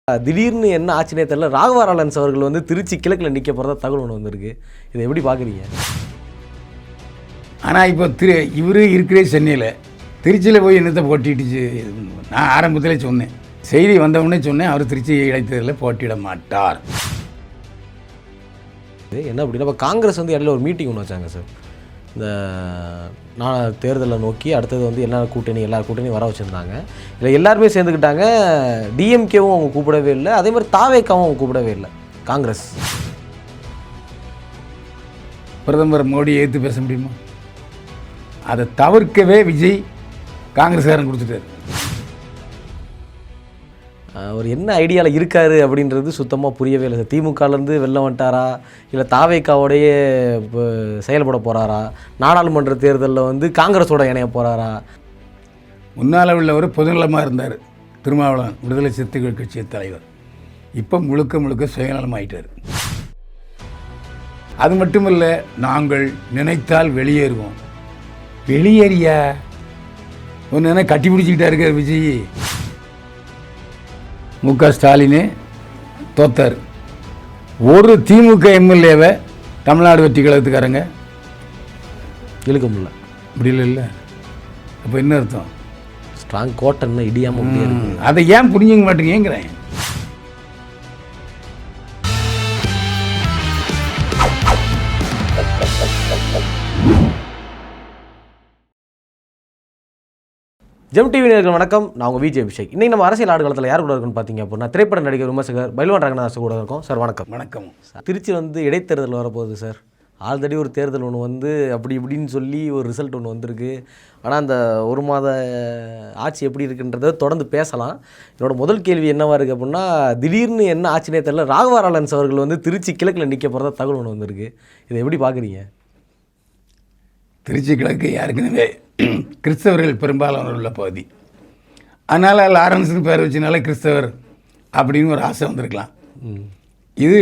திடீர்னு என்ன ஆச்சுனே தெரியல. ராகவா லாரன்ஸ் அவர்கள் வந்து திருச்சி கிழக்கில் நிற்க போகிறதா தகவல் ஒன்று வந்திருக்கு. இதை எப்படி பார்க்குறீங்க? ஆனால் இப்போ இவர் இருக்கிற சென்னையில் திருச்சியில் போய் என்னத்தை போட்டிட்டுச்சு. நான் ஆரம்பத்திலே சொன்னேன், செய்தி வந்தவுடனே சொன்னேன், அவர் திருச்சி இடைத்தேர்தலில் போட்டியிட மாட்டார். என்ன அப்படின்னா இப்போ காங்கிரஸ் வந்து இடையில ஒரு மீட்டிங் ஒன்று வச்சாங்க சார். இந்த நான் தேர்தலை நோக்கி அடுத்தது வந்து எல்லா கூட்டணியும் வர வச்சுருந்தாங்க. இல்லை எல்லாருமே சேர்ந்துக்கிட்டாங்க. டிஎம்கேவும் அவங்க கூப்பிடவே இல்லை, அதே மாதிரி தாவேக்காவும் அவங்க கூப்பிடவே இல்லை. காங்கிரஸ் பிரதமர் மோடி ஏற்று பேச முடியுமா? அதை தவிர்க்கவே விஜய் காங்கிரஸ்காரன் கொடுத்துட்டார். அவர் என்ன ஐடியாவில் இருக்கார் அப்படின்றது சுத்தமாக புரியவே இல்லை சார். திமுகலேருந்து வெளில வந்துட்டாரா, இல்லை தாவேக்காவோடைய செயல்பட போகிறாரா, நாடாளுமன்ற தேர்தலில் வந்து காங்கிரஸோட இணைய போகிறாரா? முன்னால் உள்ளவர் பொதுநலமாக இருந்தார், திருமாவளவன் விடுதலை சிறுத்தைகள் கட்சி தலைவர். இப்போ முழுக்க சுயநலமாயிட்டார். அது மட்டும் இல்லை, நாங்கள் நினைத்தால் வெளியேறுவோம். வெளியேறியா ஒன்று என்ன கட்டி பிடிச்சிக்கிட்டா இருக்கார் விஜய். முக ஸ்டாலினே தோத்தார். ஒரு திமுக எம்எல்ஏவை தமிழ்நாடு வெற்றி கழகத்துக்காரங்க இழுக்க முடியல. முடியல இல்லை. அப்போ என்ன அர்த்தம்? ஸ்ட்ராங் கோட்டன்னு இடியாமல் அதை ஏன் புரிஞ்சுக்க மாட்டேங்கிறேன். ஜெம் டிவி நேயர்களுக்கு வணக்கம். நான் உங்கள் விஜய் அபிஷேக். இன்றைக்கி நம்ம அரசியல் ஆடுகளத்தில் யார் கூட இருக்குன்னு பார்த்தீங்க அப்படின்னா, திரைப்பட நடிகர் விமர்சகர் பைல்வான் ரங்கநாத் கூட இருக்கும். சார் வணக்கம். வணக்கம். திருச்சி வந்து இடைத்தேர்தல் வரப்போகுது சார். ஆல்ரெடி ஒரு தேர்தல் ஒன்று வந்து அப்படி இப்படின்னு சொல்லி ஒரு ரிசல்ட் ஒன்று வந்திருக்கு. ஆனால் அந்த ஒரு மாத ஆட்சி எப்படி இருக்குன்றதை தொடர்ந்து பேசலாம். என்னோட முதல் கேள்வி என்னவா இருக்குது அப்படின்னா, திடீர்னு என்ன ஆச்சுனே தெரியல. ராகவா லாரன்ஸ் அவர்கள் வந்து திருச்சி கிழக்கில் நிற்க போகிறதா தகவல் ஒன்று வந்திருக்கு. இதை எப்படி பார்க்குறீங்க? திருச்சி கிழக்கு ஏற்கனவே கிறிஸ்தவர்கள் பெரும்பாலான உள்ள பகுதி. அதனால் லாரன்ஸ்னு பேர் வச்சனால கிறிஸ்தவர் அப்படின்னு ஒரு ஆசை வந்திருக்கலாம். இது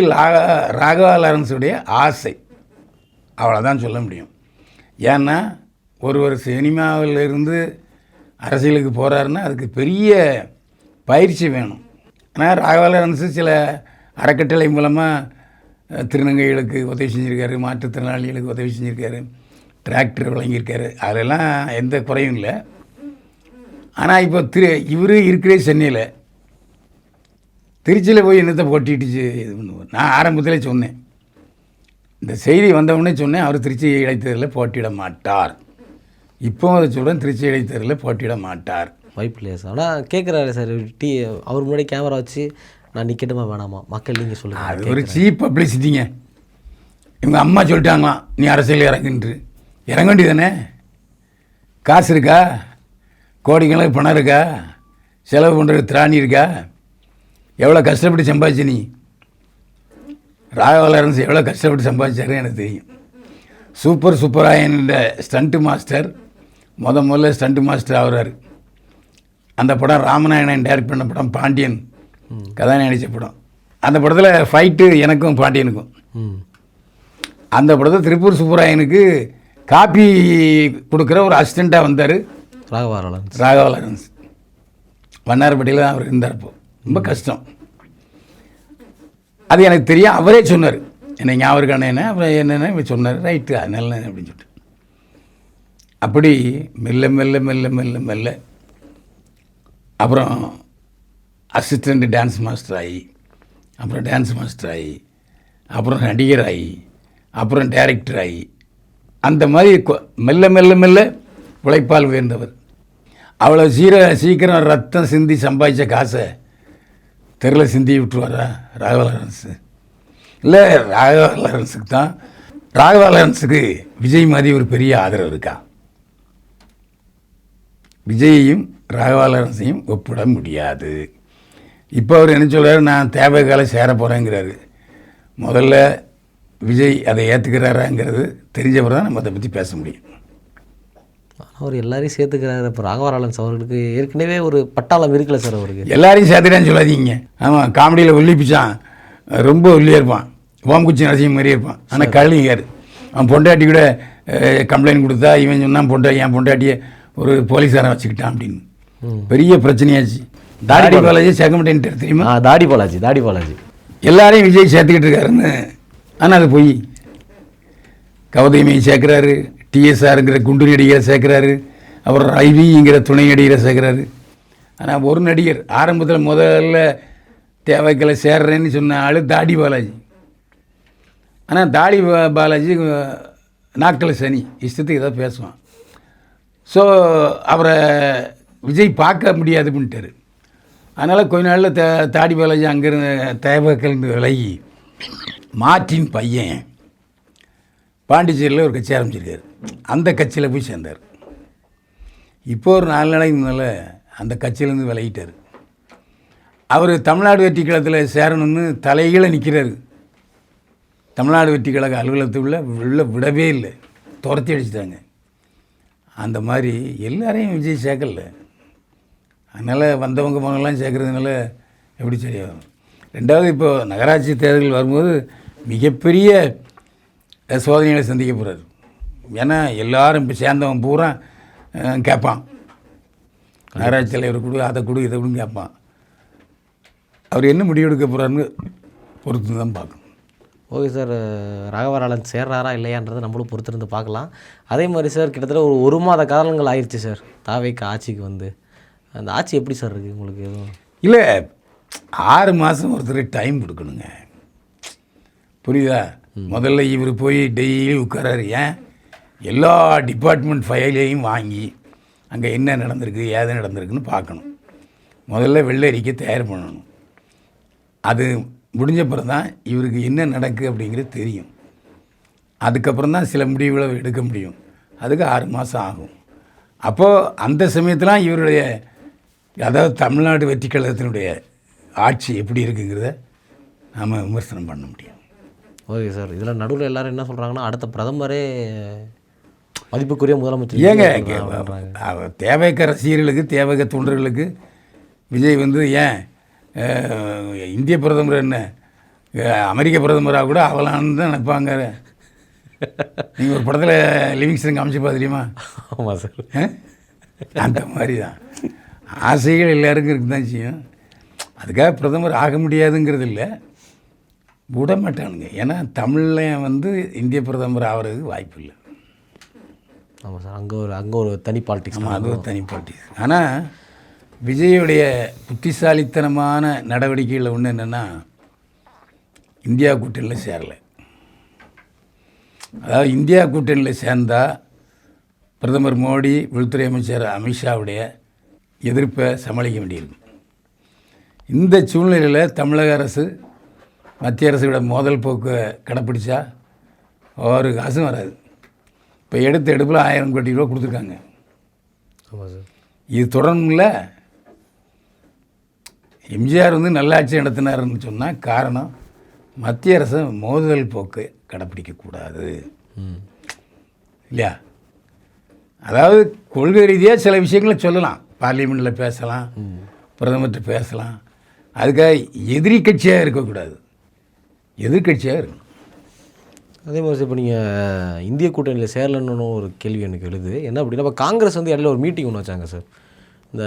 ராகவா லாரன்ஸுடைய ஆசை, அவ்வளோதான் சொல்ல முடியும். ஏன்னா ஒரு சினிமாவிலிருந்து அரசியலுக்கு போகிறாருன்னா அதுக்கு பெரிய பயிற்சி வேணும். ஆனால் ராகவா லாரன்ஸு சில அறக்கட்டளை மூலமாக திருநங்கைகளுக்கு உதவி செஞ்சுருக்காரு, மாற்றுத்திறனாளிகளுக்கு உதவி செஞ்சுருக்காரு, டிராக்டர் வழங்கியிருக்காரு. அதெல்லாம் எந்த குறையும் இல்லை. ஆனால் இப்போ இவர் இருக்கிற சென்னையில் திருச்சியில் போய் என்னத்தை போட்டிட்டுச்சு. நான் ஆரம்பத்திலே சொன்னேன், இந்த செய்தி வந்தவுடனே சொன்னேன், அவர் திருச்சி இடைத்தேர்தலில் போட்டியிட மாட்டார். இப்போவும் அதை சொல்கிறேன், திருச்சி இடைத்தேர்தலில் போட்டியிட மாட்டார். வாய்ப்பு இல்லையா சார்? ஆனால் கேட்குறாரு சார், அவர் முன்னாடி கேமரா வச்சு நான் நிற்கட்டுமா வேணாமா, மக்கள் நீங்கள் சொல்லுங்கள். அது ஒரு சீப் பப்ளிசிட்டிங்க. இவங்க அம்மா சொல்லிட்டாங்களாம், நீ அரசியல் இறங்குன்று. இறங்க வேண்டியதானே? காசு இருக்கா? கோடிக்கணக்கு பணம் இருக்கா? செலவு பண்ணுறது திராணி இருக்கா? எவ்வளோ கஷ்டப்பட்டு சம்பாதிச்சு நீ? ராகவா லாரன்ஸ் எவ்வளோ கஷ்டப்பட்டு சம்பாதிச்சாரு எனக்கு தெரியும். சூப்பராயன் ஸ்டண்ட்டு மாஸ்டர் முதல்ல ஸ்டண்ட்டு மாஸ்டர் ஆகிறார். அந்த படம் ராமநாயணன் டைரக்ட் பண்ண படம், பாண்டியன் கதாநாயகன் நடித்த படம். அந்த படத்தில் ஃபைட்டு எனக்கும் பாண்டியனுக்கும். அந்த படத்தை திருப்பூர் சுப்பராயனுக்கு காப்பி கொடுக்குற ஒரு அசிஸ்டண்ட்டாக வந்தார் ராகவா லாரன்ஸ். வண்ணாரப்பட்டியில் தான் அவர் இருந்தார். இப்போ ரொம்ப கஷ்டம். அது எனக்கு தெரியும். அவரே சொன்னார், என்னை ஞாபகம் என்ன அப்புறம் என்னென்ன சொன்னார். ரைட்டு, அதனால அப்படின்னு சொல்லிட்டு அப்படி மெல்ல அப்புறம் அசிஸ்டண்ட் டான்ஸ் மாஸ்டர் ஆகி, அப்புறம் டான்ஸ் மாஸ்டர் ஆகி, அப்புறம் நடிகர் ஆகி, அப்புறம் டைரக்டர் ஆகி, அந்த மாதிரி மெல்ல உழைப்பால் உயர்ந்தவர். அவ்வளோ சீக்கிரம் ரத்தம் சிந்தி சம்பாதிச்ச காசை தெருவில் சிந்தி விட்டுருவாரா ராகவா லாரன்ஸு? இல்லை, ராகவா லாரன்ஸுக்கு தான், ராகவா லாரன்ஸுக்கு விஜய் மாதிரி ஒரு பெரிய ஆதரவு இருக்கா? விஜயையும் ராகவா லாரன்ஸையும் ஒப்பிட முடியாது. இப்போ அவர் என்ன சொல்கிறாரு, நான் தேவைக்கால சேர போகிறேங்கிறாரு. முதல்ல விஜய் அதை ஏற்றுக்கிறாராங்கிறது தெரிஞ்சவர் தான் நம்ம அதை பற்றி பேச முடியும். அவர் எல்லாரையும் சேர்த்துக்கிறாரு. இப்போ ராகவா லாரன்ஸ் அவர்களுக்கு ஏற்கனவே ஒரு பட்டாளம் இருக்குல்ல சார் அவருக்கு. எல்லாரையும் சேர்த்துட்டான்னு சொல்லாதீங்க. ஆமாம், காமெடியில் ஒல்லிப்பிச்சான், ரொம்ப ஒல்லியாக இருப்பான், ஓம்குச்சி நரசிம்ம மாதிரியே இருப்பான். ஆனால் கழுவிங்கார். அவன் பொண்டாட்டி கூட கம்ப்ளைண்ட் கொடுத்தா இவன் சொன்னான், என் பொண்டாட்டியை ஒரு போலீஸாரை வச்சுக்கிட்டான் அப்படின்னு பெரிய பிரச்சனையாச்சு. தாடி பாலாஜி செகமெண்ட் தெரியுமா? தாடி பாலாஜி எல்லாரையும் விஜய் சேர்த்துக்கிட்டு இருக்காருன்னு. ஆனால் அது பொய். கௌதமியை சேர்க்குறாரு, டிஎஸ்ஆருங்கிற குண்டு நடிகரை சேர்க்குறாரு, அப்புறம் ரவிங்கிற துணை நடிகரை சேர்க்குறாரு. ஆனால் ஒரு நடிகர் ஆரம்பத்தில் முதல்ல தேவைக்களை சேர்றேன்னு சொன்ன ஆள் தாடி பாலாஜி. ஆனால் தாடி பாலாஜி நாட்கள் சனி இஷ்டத்துக்கு ஏதாவது பேசுவான். ஸோ அவரை விஜய் பார்க்க முடியாது அப்படின்ட்டார். அதனால் கொஞ்ச நாளில் தாடி பாலாஜி அங்கேருந்து தேவைக்கல்னு விலகி மார்ட்டின் பையன் பாண்டிச்சேரியில் ஒரு கட்சி ஆரம்பிச்சிருக்காரு. அந்த கட்சியில் போய் சேர்ந்தார். இப்போ ஒரு 4 நாளைக்கு முன்னால் அந்த கட்சியிலேருந்து விலகிட்டார். அவர் தமிழ்நாடு வெற்றி கழகத்தில் சேரணும்னு தலைகீழ நிற்கிறாரு. தமிழ்நாடு வெற்றி கழக அலுவலகத்துக்குள்ளே உள்ள விடவே இல்லை, துரத்தி அடிச்சிட்டாங்க. அந்த மாதிரி எல்லாரையும் விஜய் சேர்க்கல. அதனால் வந்தவங்க போனெல்லாம் சேர்க்குறதுனால எப்படி சரியாகும்? ரெண்டாவது, இப்போது நகராட்சி தேர்தல் வரும்போது மிகப்பெரிய சோதனைகளை சந்திக்க போகிறார். ஏன்னா எல்லாரும் இப்போ சேர்ந்தவன் பூரா கேட்பான், நகராட்சி தலைவர் கொடு, அதை கொடு, இதை கொடுன்னு கேட்பான். அவர் என்ன முடிவு எடுக்க போகிறாருன்னு பொறுத்து தான் பார்க்கணும். ஓகே சார், ராகவராளன் சேர்றாரா இல்லையான்றதை நம்மளும் பொறுத்திருந்து பார்க்கலாம். அதே மாதிரி சார், கிட்டத்தட்ட ஒரு மாத காலங்கள் ஆயிடுச்சு சார் தாவேக்கு ஆட்சிக்கு வந்து. அந்த ஆட்சி எப்படி சார் இருக்குது உங்களுக்கு? எதுவும் இல்லை, 6 மாதம் ஒருத்தர் டைம் கொடுக்கணுங்க, புரியுதா? முதல்ல இவர் போய் டெய்லி உட்காராரு. ஏன்? எல்லா டிபார்ட்மெண்ட் ஃபைலையும் வாங்கி அங்கே என்ன நடந்திருக்கு ஏது நடந்திருக்குன்னு பார்க்கணும். முதல்ல வெள்ளை அறிக்கை தயார் பண்ணணும். அது முடிஞ்ச பிறகு தான் இவருக்கு என்ன நடக்குது அப்படிங்கிறது தெரியும். அதுக்கப்புறம் தான் சில முடிவுகளை எடுக்க முடியும். அதுக்கு 6 மாதம் ஆகும். அப்போது அந்த சமயத்தில் இவருடைய, அதாவது தமிழ்நாடு வெற்றி கழகத்தினுடைய ஆட்சி எப்படி இருக்குங்கிறத நாம் விமர்சனம் பண்ண முடியும். ஓகே சார், இதில் நடுவில் எல்லோரும் என்ன சொல்கிறாங்கன்னா, அடுத்த பிரதமரே மதிப்புக்குரிய முதலமைச்சர். ஏங்க தேவைக்க ரசிகர்களுக்கு, தேவைக்க தொண்டர்களுக்கு விஜய் வந்து ஏன் இந்திய பிரதமர் என்ன அமெரிக்க பிரதமராக கூட அவலான்னு தான் நினைப்பாங்க. நீங்கள் ஒரு படத்தில் லிவிங்ஸ்டன் காமிச்சு பார்த்துருமா? ஆமாம் சார். அந்த மாதிரி தான் ஆசைகள் எல்லாருக்கும் இருக்கு தான் செய்யும். அதுக்காக பிரதமர் ஆக முடியாதுங்கிறது இல்லை, விட மாட்டானுங்க. ஏன்னா தமிழில் வந்து இந்திய பிரதமர் ஆகிறதுக்கு வாய்ப்பு இல்லை. ஆமாம் சார், அங்கே ஒரு தனி பாலிட்டிக்ஸ். அது ஒரு தனி பாலிட்டிக்ஸ். ஆனால் விஜயுடைய புத்திசாலித்தனமான நடவடிக்கைகளில் ஒன்று என்னென்னா, இந்தியா கூட்டணியில் சேரலை. அதாவது இந்தியா கூட்டணியில் சேர்ந்தால் பிரதமர் மோடி, உள்துறை அமைச்சர் அமித்ஷாவுடைய எதிர்ப்பை சமாளிக்க வேண்டியிருக்கும். இந்த சூழ்நிலையில் தமிழக அரசு மத்திய அரசோட மோதல் போக்கு கடைப்பிடிச்சா ஒரு காசும் வராது. இப்போ எடுத்த எடுப்பில் 1000 கோடி ரூபா கொடுத்துருக்காங்க. ஆமாம் சார். இது தொடரணும்ல. எம்ஜிஆர் வந்து நல்லாட்சி நடத்தினாருன்னு சொன்னால் காரணம் மத்திய அரசு மோதல் போக்கு கடைப்பிடிக்கக்கூடாது இல்லையா? அதாவது கொள்கை ரீதியாக சில விஷயங்களை சொல்லலாம், பார்லிமெண்ட்டில் பேசலாம், பிரதமர்கிட்ட பேசலாம். அதுக்காக எதிரி கட்சியாக இருக்கக்கூடாது, எதிர்கட்சியாக இருக்கணும். அதே மாதிரி சார், இப்போ நீங்கள் இந்திய கூட்டணியில் சேரலன்னு ஒரு கேள்வி எனக்கு எழுது. என்ன அப்படின்னா, இப்போ காங்கிரஸ் வந்து இடையில ஒரு மீட்டிங் ஒன்று வச்சாங்க சார். இந்த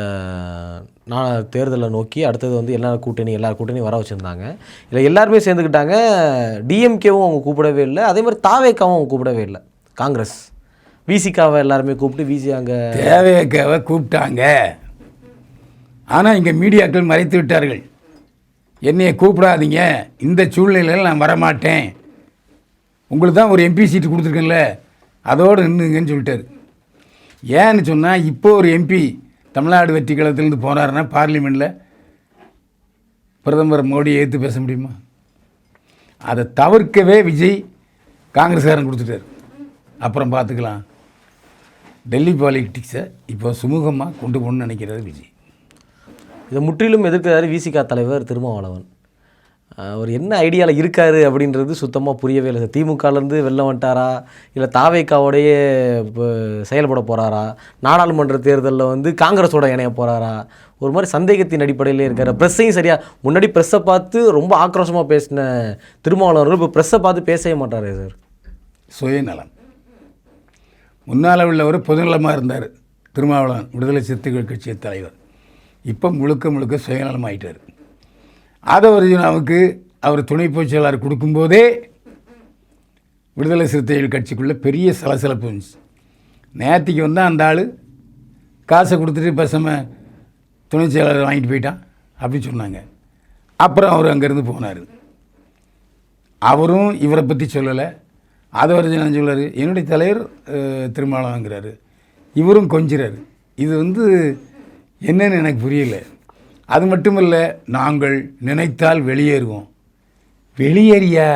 தேர்தலை நோக்கி அடுத்தது வந்து எல்லா கூட்டணியும் வர வச்சுருந்தாங்க. இல்லை எல்லாருமே சேர்ந்துக்கிட்டாங்க. டிஎம்கேவும் அவங்க கூப்பிடவே இல்லை, அதே மாதிரி தாவேக்காவும் அவங்க கூப்பிடவே இல்லை. காங்கிரஸ் விசிகாவை எல்லாருமே கூப்பிட்டு விசி அங்கே தேவேக்காவை கூப்பிட்டாங்க. ஆனால் இங்கே மீடியாக்கள் மறைத்து விட்டார்கள். என்னையை கூப்பிடாதீங்க, இந்த சூழ்நிலையில் நான் வரமாட்டேன், உங்களுக்கு தான் ஒரு எம்பி சீட்டு கொடுத்துருக்கேன்ல, அதோடு நின்றுங்கன்னு சொல்லிட்டார். ஏன்னு சொன்னால், இப்போ ஒரு எம்பி தமிழ்நாடு வெற்றி கழகத்திலேருந்து போனாருன்னா பார்லிமெண்ட்டில் பிரதமர் மோடியை ஏற்று பேச முடியுமா? அதை தவிர்க்கவே விஜய் காங்கிரஸ்காரன் கொடுத்துட்டார். அப்புறம் பார்த்துக்கலாம். டெல்லி பாலிட்டிக்ஸை இப்போ சுமூகமாக கொண்டு போகணும்னு நினைக்கிறது விஜய். இதை முற்றிலும் எதிர்க்கிறாரு விசிகா தலைவர் திருமாவளவன். அவர் என்ன ஐடியாவில் இருக்கார் அப்படின்றது சுத்தமாக புரியவே இல்லை சார். திமுகலேருந்து வெளில வந்துட்டாரா, இல்லை தாவேக்காவோடையே இப்போ செயல்பட போகிறாரா, நாடாளுமன்ற தேர்தலில் வந்து காங்கிரஸோட இணைய போகிறாரா, ஒரு மாதிரி சந்தேகத்தின் அடிப்படையிலே இருக்கார். ப்ரெஸ்ஸையும் சரியாக, முன்னாடி ப்ரெஸ்ஸை பார்த்து ரொம்ப ஆக்ரோஷமாக பேசின திருமாவளவர்கள் இப்போ ப்ரெஸ்ஸை பார்த்து பேசவே மாட்டாரே சார். சுயநலம். முன்னால் உள்ளவர் பொதுநலமாக இருந்தார் திருமாவளவன், விடுதலை சிறுத்தைகள் கட்சி தலைவர். இப்போ முழுக்க முழுக்க சுயநலம் ஆகிட்டார். ஆதவர்ஜுனாவுக்கு அவர் துணை பொதுச் செயலாளர் கொடுக்கும்போதே விடுதலை சிறுத்தைகள் கட்சிக்குள்ளே பெரிய சலசலப்பு இருந்துச்சு. நேற்றுக்கு வந்தால் அந்த ஆள் காசை கொடுத்துட்டு பேசாமல் துணை செயலாளர் வாங்கிட்டு போயிட்டான் அப்படின்னு சொன்னாங்க. அப்புறம் அவர் அங்கேருந்து போனார். அவரும் இவரை பற்றி சொல்லலை. ஆதவர்ஜுனா சொல்லார், என்னுடைய தலைவர் திருமாவளவங்கிறாரு. இவரும் கொஞ்சிறாரு. இது என்னன்னு எனக்கு புரியல. அது மட்டும் இல்லை, நாங்கள் நினைத்தால் வெளியேறுவோம். வெளியேறியா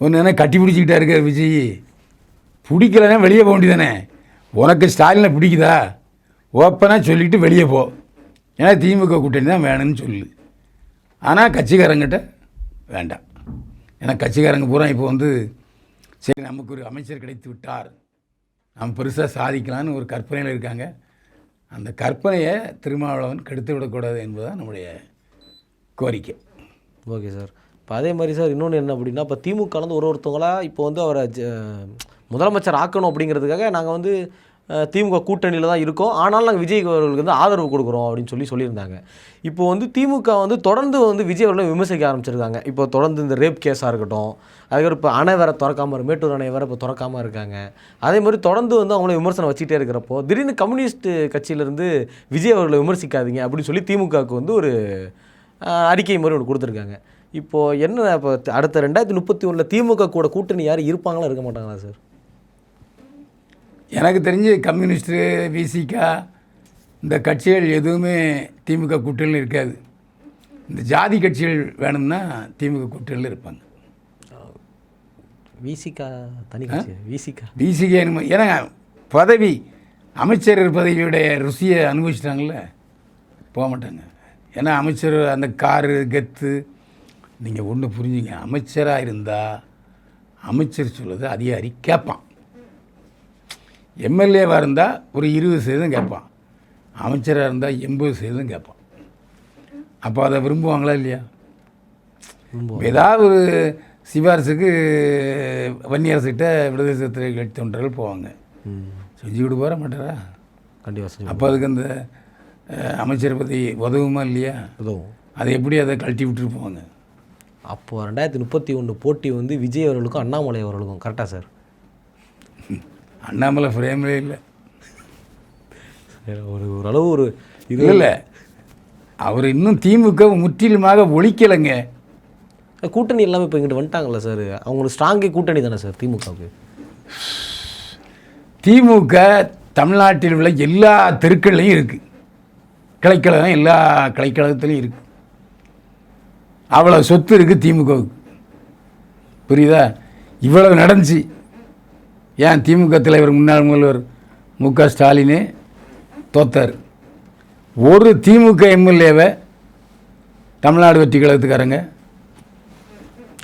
ஒன்று என்ன கட்டி பிடிச்சிக்கிட்டா இருக்கார் விஜய்? பிடிக்கலன்னா வெளியே போக வேண்டியதானே. உனக்கு ஸ்டாலினை பிடிக்குதா ஓப்பனாக சொல்லிவிட்டு வெளியே போ. ஏன்னா திமுக கூட்டணி தான் வேணும்னு சொல்லு. ஆனால் கட்சிக்காரங்கிட்ட வேண்டாம். ஏன்னா கட்சிக்காரங்க பூரா இப்போ சரி நமக்கு ஒரு அமைச்சர் கிடைத்து விட்டார், நம்ம பெருசாக சாதிக்கலான்னு ஒரு கற்பனையில் இருக்காங்க. அந்த கற்பனையை திருமாவளவன் கெடுத்து விடக்கூடாது என்பதுதான் நம்முடைய கோரிக்கை. Okay sir. இப்போ அதே மாதிரி சார் இன்னொன்று என்ன அப்படின்னா, இப்போ திமுகலேருந்து ஒருத்தவங்களாக இப்போ அவரை முதலமைச்சர் ஆக்கணும் அப்படிங்கிறதுக்காக நாங்கள் திமுக கூட்டணியில் தான் இருக்கோம், ஆனாலும் நாங்கள் விஜய் அவர்களுக்கு ஆதரவு கொடுக்குறோம் அப்படின்னு சொல்லியிருந்தாங்க. இப்போ திமுக தொடர்ந்து விஜய் அவர்களை விமர்சிக்க ஆரம்பிச்சிருக்காங்க. இப்போ தொடர்ந்து இந்த ரேப் கேஸாக இருக்கட்டும், அதுக்கப்புறம் இப்போ அணை வேறு திறக்காமல், மேட்டூர் அணை வேறு இப்போ திறக்காமல் இருக்காங்க. அதே மாதிரி தொடர்ந்து அவங்கள விமர்சனம் வச்சுக்கிட்டே இருக்கிறப்போ திடீர்னு கம்யூனிஸ்ட் கட்சியிலேருந்து விஜய் அவர்களை விமர்சிக்காதீங்க அப்படின்னு சொல்லி திமுகவுக்கு ஒரு அறிக்கை மாதிரி ஒன்று கொடுத்துருக்காங்க. இப்போது என்ன, இப்போ அடுத்த 2031 திமுக கூட கூட்டணி யார் இருப்பாங்களா இருக்க மாட்டாங்களா சார்? எனக்கு தெரிஞ்சு கம்யூனிஸ்ட்டு, விசிகா இந்த கட்சிகள் எதுவுமே திமுக கூட்டணியில் இருக்காது. இந்த ஜாதி கட்சிகள் வேணும்னா திமுக கூட்டணியில் இருப்பாங்க. விசிகா தனி கட்சி, விசிகா என்னமோ, ஏன்னா பதவி அமைச்சர் பதவியுடைய ருசியை அனுபவிச்சிட்டாங்கள்ல, போக மாட்டாங்க. ஏன்னா அமைச்சர் அந்த காரு கெத்து. நீங்கள் ஒன்று புரிஞ்சுங்க, அமைச்சராக இருந்தால் அமைச்சர் சொல்லுறது அதிகாரி கேட்பான். எம்எல்ஏவாக இருந்தால் ஒரு 20% கேட்பான், அமைச்சராக இருந்தால் 80% கேட்பான். அப்போ அதை விரும்புவாங்களா இல்லையா? ஏதாவது ஒரு சிபாரிசுக்கு வன்னியரசுக்கிட்ட விடுதலை சிறுத்தைகள் கட்சி தொண்டர்கள் போவாங்க. செஞ்சு விட்டு போகிற மாட்டாரா? கண்டிப்பாக. அப்போ அதுக்கு அந்த அமைச்சரை பற்றி உதவுமா இல்லையா? உதவும். அதை எப்படி அதை கழட்டி விட்டுட்டு போவாங்க? அப்போது 2031 போட்டி விஜய் அவர்களுக்கும் அண்ணாமலை அவர்களுக்கும் கரெக்டாக சார்? அண்ணாமலை ஃப்ரேம்லே இல்லை. ஓரளவு ஒரு இது இல்லை, அவர் இன்னும் திமுக முற்றிலுமாக ஒழிக்கலைங்க. கூட்டணி எல்லாமே இப்போ இங்கிட்டு வந்துட்டாங்கல்ல சார், அவங்களுக்கு ஸ்ட்ராங்கே கூட்டணி தானே சார் திமுகவுக்கு? திமுக தமிழ்நாட்டில் உள்ள எல்லா தெருக்கள்லையும் இருக்குது, கிளைக்கழகம் எல்லா கிளைக்கழகத்துலையும் இருக்குது. அவ்வளோ சொத்து இருக்குது திமுகவுக்கு, புரியுதா? இவ்வளவு நடந்துச்சு. ஏன் திமுக தலைவர் முன்னாள் முதல்வர் மு.க. ஸ்டாலினே தோத்தார். ஒரு திமுக எம்எல்ஏவை தமிழ்நாடு வெற்றி கழகத்துக்காரங்க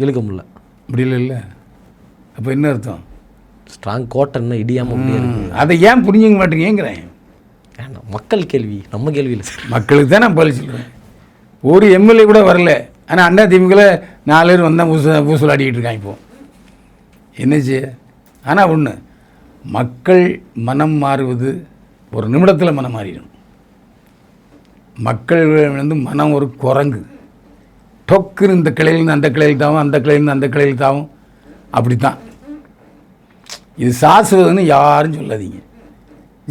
இழுக்க முடியல. அப்படி இல்லை. அப்போ என்ன அர்த்தம்? ஸ்ட்ராங் கோட்டைன்னு இடியாமல் முடியாது. அதை ஏன் புரிஞ்சுக்க மாட்டேங்கிறேன்? மக்கள் கேள்வி, நம்ம கேள்வி இல்லை சார். மக்களுக்கு தான் நான் பதில் சொல்கிறேன். ஒரு எம்எல்ஏ கூட வரல, ஆனால் அண்ணா திமுகவில் 4 பேர் வந்தால் பூசலாடிக்கிட்டு இருக்காங்க. இப்போ என்னச்சு? ஆனால் ஒன்று, மக்கள் மனம் மாறுவது ஒரு நிமிடத்தில் மனம் மாறிடும். மக்கள் மனம் ஒரு குரங்கு, டொக்குன்னு இந்த கிளையிலேருந்து அந்த கிளையில் தாவும், அந்த கிளையிலேருந்து அந்த கிளையில் தாவும், அப்படித்தான். இது சாஸ்வதம்னு யாரும் சொல்லாதீங்க.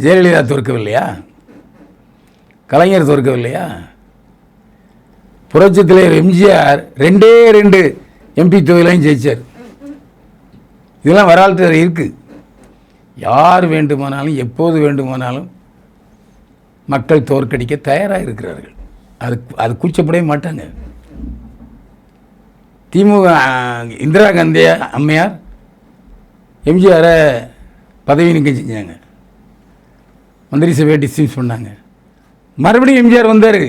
ஜெயலலிதா தோற்கவில்லையா? கலைஞர் தோற்கவில்லையா? புரட்சித் தலைவர் எம்ஜிஆர் 2 எம்பி தொகுதியிலையும் ஜெயிச்சார். இதெல்லாம் வரலாற்று இருக்குது. யார் வேண்டுமானாலும் எப்போது வேண்டுமானாலும் மக்கள் தோற்கடிக்க தயாராக இருக்கிறார்கள். அது கூச்சப்படவே மாட்டாங்க. திமுக இந்திரா காந்தி அம்மையார் எம்ஜிஆரை பதவி நீக்கம் செஞ்சாங்க, மந்திரி சபையை டிஸ்மிஸ் பண்ணாங்க. மறுபடியும் எம்ஜிஆர் வந்தார்,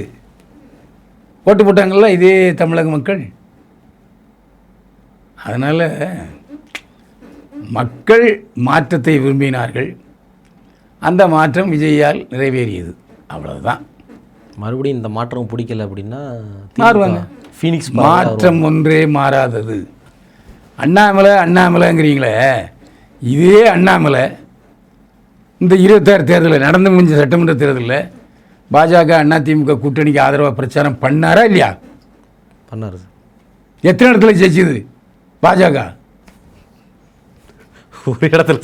ஓட்டு போட்டாங்கள்ல இதே தமிழக மக்கள். அதனால் மக்கள் மாற்றத்தை விரும்பினார்கள். அந்த மாற்றம் விஜயால் நிறைவேறியது, அவ்வளவுதான். மறுபடியும் இந்த மாற்றம் பிடிக்கல அப்படின்னா மாறுவாங்க. ஃபீனிக்ஸ் மாற்றம் ஒன்றே மாறாதது. அண்ணாமலைங்கிறீங்களே, இதே அண்ணாமலை இந்த 26 தேர்தலில் நடந்து முடிஞ்ச சட்டமன்ற தேர்தலில் பாஜக அதிமுக கூட்டணிக்கு ஆதரவாக பிரச்சாரம் பண்ணாரா இல்லையா? பண்ணார் சார். எத்தனை இடத்துல ஜெயிச்சது பாஜக? ஒரு இடத்துல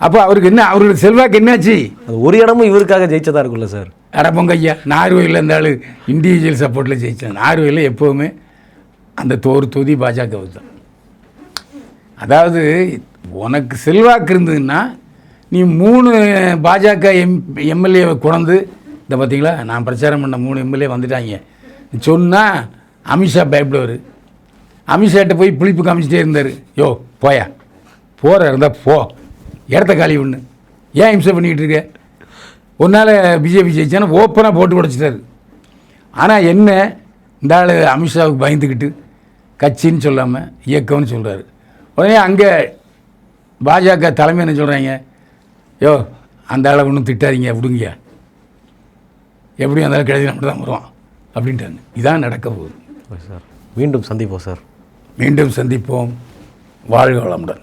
அப்போ அவருக்கு என்ன, அவருக்கு செல்வாக்கு என்னாச்சு? அது ஒரு இடமும் இவருக்காக ஜெயிச்சதா இருக்குல்ல சார். அடப்போங்க ஐயா, நார்வேயில் இந்த ஆள் இண்டிவிஜுவல் சப்போர்ட்டில் ஜெயித்தான். நார்வேயில் எப்போவுமே அந்த தொகுதி பாஜகவுக்கு தான். அதாவது உனக்கு செல்வாக்கு இருந்ததுன்னா நீ 3 பாஜக எம்எல்ஏவை கொண்டு இந்த பார்த்தீங்களா, நான் பிரச்சாரம் பண்ண 3 எம்எல்ஏ வந்துட்டாங்க சொன்னால் அமித்ஷா பயப்படுவார். அமித்ஷாட்ட போய் புளிப்பு காமிச்சிட்டே இருந்தார். யோ போயா, போகிற இருந்தால் போ, இடத்த காலி ஒன்று, ஏன் இம்சை பண்ணிக்கிட்டு இருக்க? ஒரு நாள் பிஜேபி ஜெயிச்சானு ஓப்பனாக போட்டு உடைச்சிட்டாரு. ஆனால் என்ன, இந்த ஆள் அமித்ஷாவுக்கு பயந்துக்கிட்டு கட்சின்னு சொல்லாமல் இயக்கம்னு சொல்கிறாரு. உடனே அங்கே பாஜக தலைமை என்ன சொல்கிறாங்க, யோ அந்த ஆளை ஒன்றும் திட்டாதீங்க விடுங்க, எப்படியும் அந்த ஆள் கிடையாது மட்டும் தான் வருவான் அப்படின்ட்டாங்க. இதான் நடக்க போகுது சார். மீண்டும் சந்திப்போம் சார். மீண்டும் சந்திப்போம். வாழ்க வளமுடன்.